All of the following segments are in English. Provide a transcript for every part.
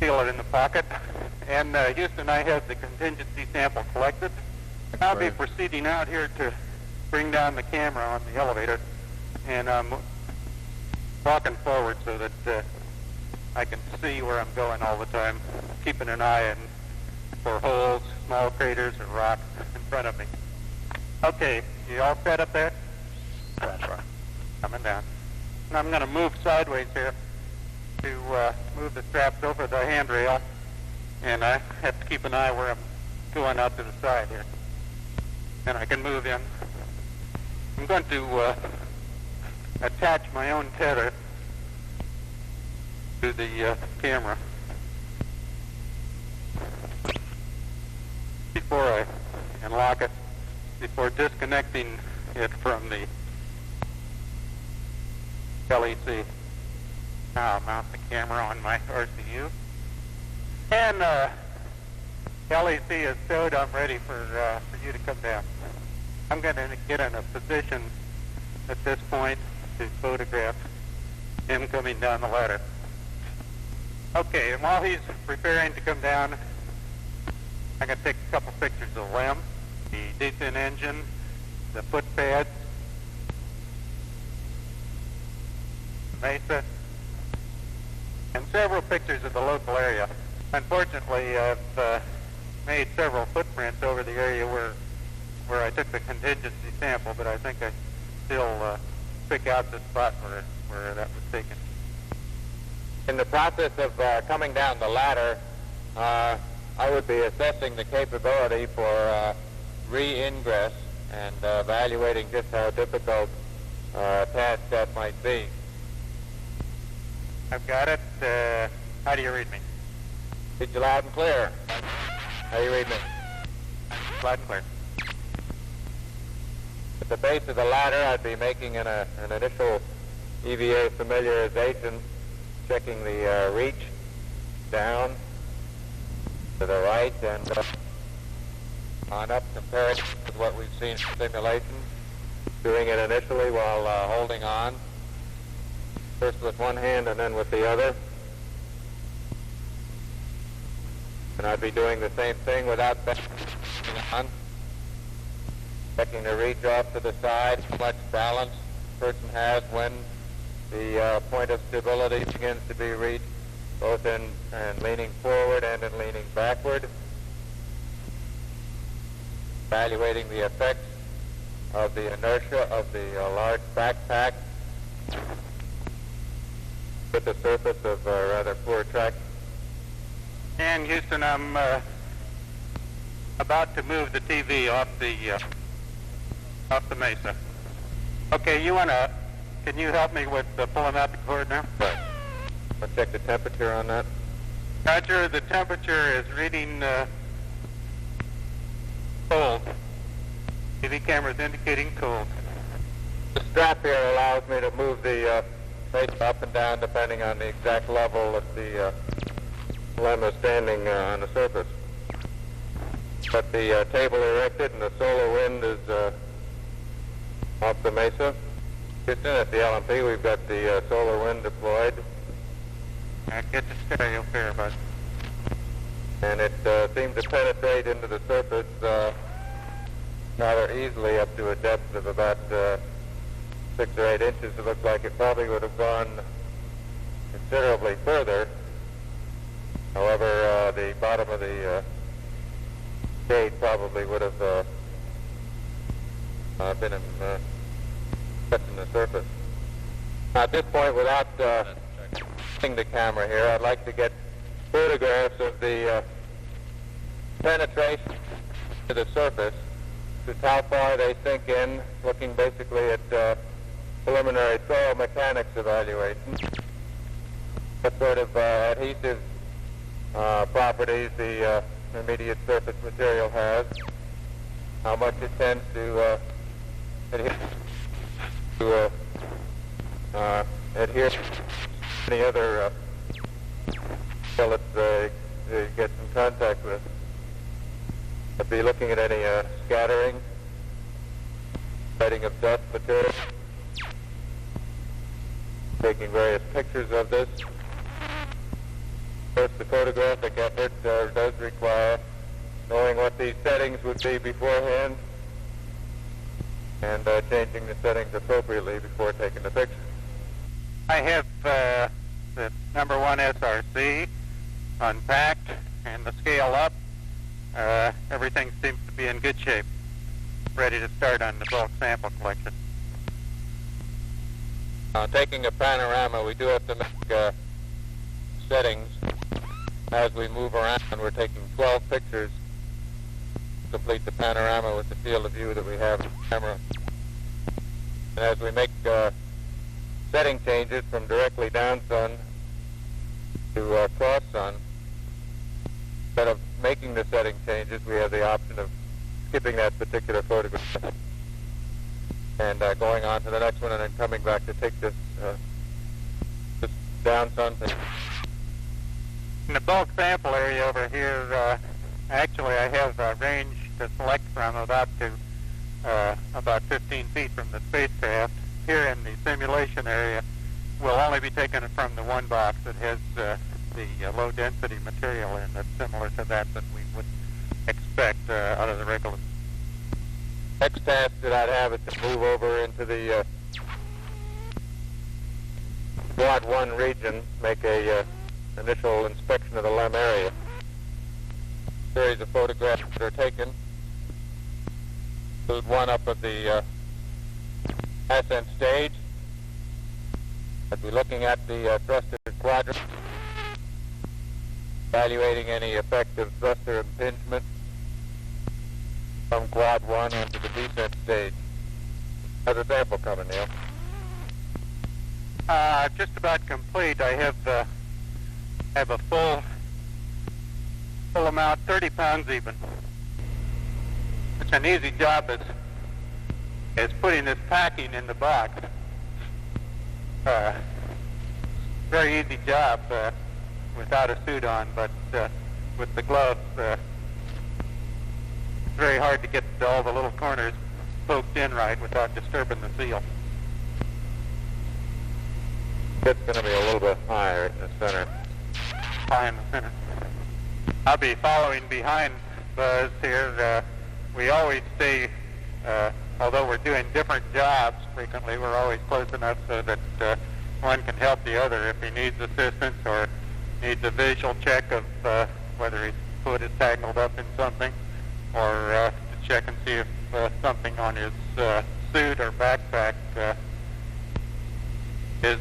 seal it in the pocket. And Houston, I have the contingency sample collected. I'll be proceeding out here to bring down the camera on the elevator, and I'm walking forward so that I can see where I'm going all the time, keeping an eye on for holes, small craters, or rocks in front of me. Okay, you all set up there? That's right. Coming down. And I'm going to move sideways here to move the straps over the handrail, and I have to keep an eye where I'm going out to the side here. And I can move in. I'm going to attach my own tether to the camera before I unlock it, before disconnecting it from the LEC. Now I'll mount the camera on my RCU. And LEC is stowed. I'm ready for you to come down. I'm going to get in a position at this point to photograph him coming down the ladder. Okay, and while he's preparing to come down, I'm going to take a couple pictures of the LEM, the descent engine, the foot pads, Mesa, and several pictures of the local area. Unfortunately, I've made several footprints over the area where I took the contingency sample, but I think I still pick out the spot where that was taken. In the process of coming down the ladder, I would be assessing the capability for re-ingress and evaluating just how difficult a task that might be. I've got it. How do you read me? Read you loud and clear. How do you read me? Loud and clear. At the base of the ladder, I'd be making an initial EVA familiarization, checking the reach down to the right and on up, comparing with what we've seen in simulations. Doing it initially while holding on, first with one hand and then with the other. And I'd be doing the same thing without bending on. Checking the reach off to the side, how much balance the person has when the point of stability begins to be reached, both in leaning forward and in leaning backward. Evaluating the effects of the inertia of the large backpack with the surface of rather poor traction. And Houston, I'm about to move the TV off the Mesa. Okay, can you help me with pulling out the cord now? Right. I'll check the temperature on that. Roger, the temperature is reading cold. TV camera is indicating cold. The strap here allows me to move the Mesa up and down depending on the exact level that the LEM is standing on the surface. But the table erected and the solar wind is off the Mesa. Houston, at the LMP, we've got the solar wind deployed. Get the stereo clear, bud. And it seemed to penetrate into the surface rather easily up to a depth of about 6 or 8 inches. It looked like it probably would have gone considerably further. However, the bottom of the shade probably would have been touching the surface. Now, at this point, without using the camera here, I'd like to get photographs of the penetration to the surface, just how far they sink in, looking basically at preliminary soil mechanics evaluation. What sort of adhesive properties the immediate surface material has, how much it tends to adhere to any other pellets they get in contact with. I'd be looking at any scattering, spreading of dust material, taking various pictures of this. Of course, the photographic effort does require knowing what these settings would be beforehand and changing the settings appropriately before taking the picture. I have the number 1 SRC unpacked and the scale up. Everything seems to be in good shape, ready to start on the bulk sample collection. Taking a panorama, we do have to make settings as we move around. We're taking 12 pictures to complete the panorama with the field of view that we have in the camera. And as we make setting changes from directly down sun to cross sun, instead of making the setting changes, we have the option of skipping that particular photograph and going on to the next one and then coming back to take this down sun picture. In the bulk sample area over here, actually I have a range to select from about 15 feet from the spacecraft. Here in the simulation area, we'll only be taking it from the one box that has the low density material in that's similar to that we would expect out of the regular. Next task that I'd have is to move over into the Quad 1 region, make a initial inspection of the LEM area. A series of photographs that are taken include one up at the ascent stage. I'd be looking at the thruster quadrant, evaluating any effective thruster impingement from Quad 1 onto the descent stage. How's the sample coming, Neil? Just about complete. I have a full amount, 30 pounds even. It's an easy job as putting this packing in the box. Very easy job without a suit on, but with the gloves, it's very hard to get all the little corners poked in right without disturbing the seal. It's going to be a little bit higher in the center. High in the center. I'll be following behind Buzz here. We always stay, although we're doing different jobs frequently, we're always close enough so that one can help the other if he needs assistance or needs a visual check of whether his foot is tangled up in something, or to check and see if something on his suit or backpack is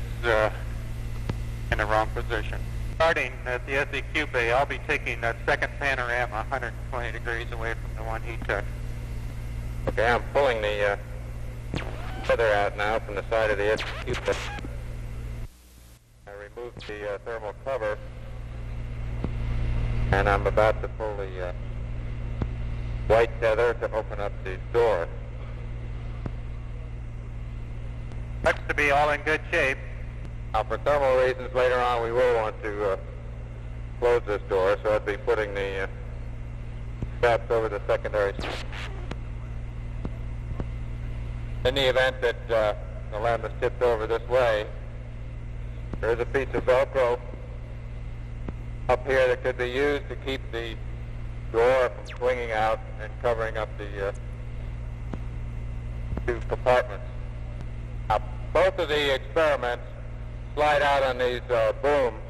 in the wrong position. Starting at the SEQ bay, I'll be taking that second panorama 120 degrees away from the one he took. Okay, I'm pulling the feather out now from the side of the SEQ bay. I removed the thermal cover, and I'm about to pull the white tether to open up the door. Looks to be all in good shape. Now, for thermal reasons, later on we will want to close this door, so I'd be putting the straps over the secondary. In the event that the LEM is tipped over this way, there is a piece of Velcro up here that could be used to keep the door from swinging out and covering up the two compartments. Now, both of the experiments slide out on these booms.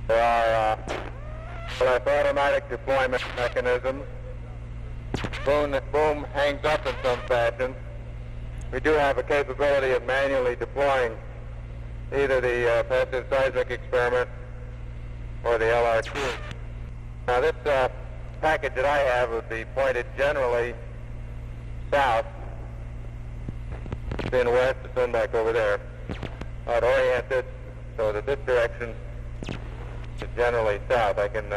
There are automatic deployment mechanisms. Boom hangs up in some fashion. We do have a capability of manually deploying either the passive seismic experiment or the LR2. Now this package that I have would be pointed generally south, being west, the sun back over there. I'd orient it so that this direction is generally south. I can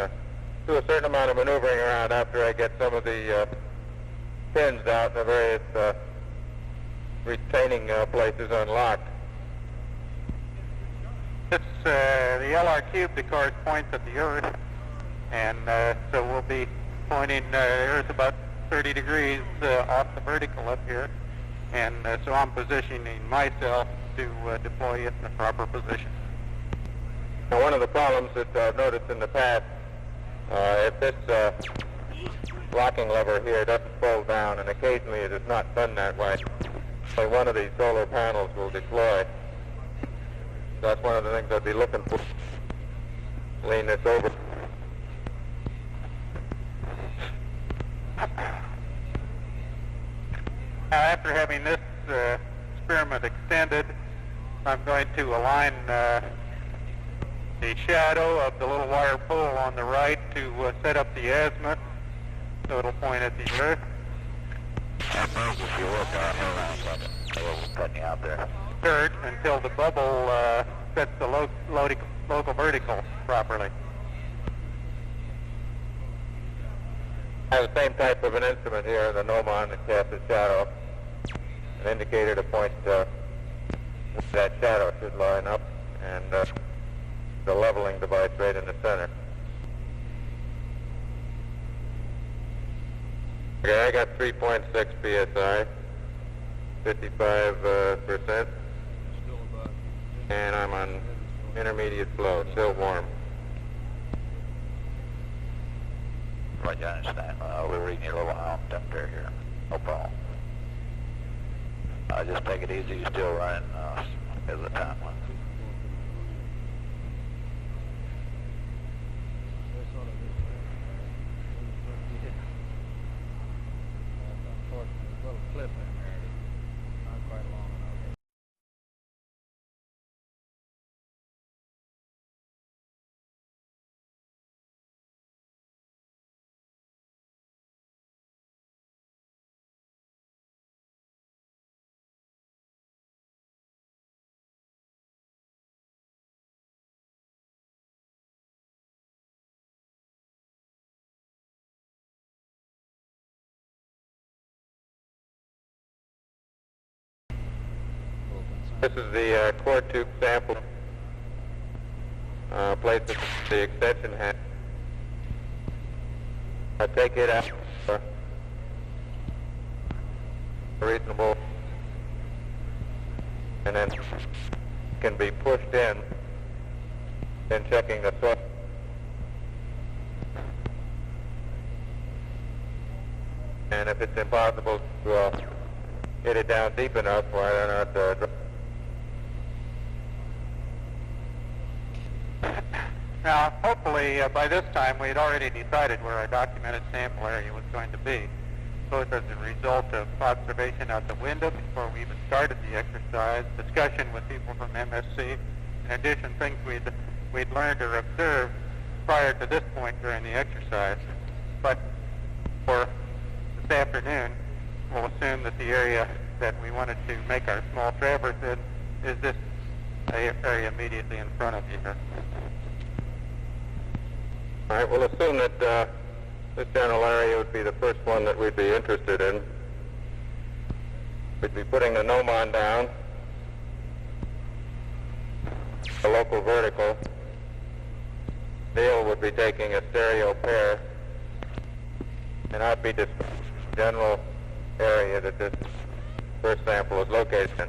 do a certain amount of maneuvering around after I get some of the pins out and the various retaining places unlocked. It's the LR cube, of course, points at the Earth, and so we'll be pointing the Earth about 30 degrees off the vertical up here, and so I'm positioning myself to deploy it in the proper position. Now, one of the problems that I've noticed in the past, if this locking lever here doesn't fold down, and occasionally it is not done that way, so one of these solar panels will deploy. That's one of the things I'd be looking for. Lean this over. Now, after having this experiment extended, I'm going to align the shadow of the little wire pole on the right to set up the azimuth, so it'll point at the Earth. If you look, hold on a second. I will cut you out there. Third, until the bubble sets the local vertical properly. I have the same type of an instrument here, the gnomon that casts a shadow, an indicator to point where that shadow should line up, and the leveling device right in the center. Okay, I got 3.6 psi, 55%, and I'm on intermediate flow, still warm. Right, you understand. We're reading you a little out temperature here. No problem. Just take it easy. You're still running as the time one. This is the core tube sample placed at the extension hatch. I take it out for reasonable, and then can be pushed in, then checking the source. And if it's impossible to get it down deep enough, why not Now, hopefully, by this time, we had already decided where our documented sample area was going to be, both as a result of observation out the window before we even started the exercise, discussion with people from MSC, in addition, things we'd learned or observed prior to this point during the exercise. But for this afternoon, we'll assume that the area that we wanted to make our small traverse in is this area immediately in front of you here. All right, we'll assume that this general area would be the first one that we'd be interested in. We'd be putting the gnomon down, the local vertical. Neil would be taking a stereo pair, and I'd be the general area that this first sample is located in.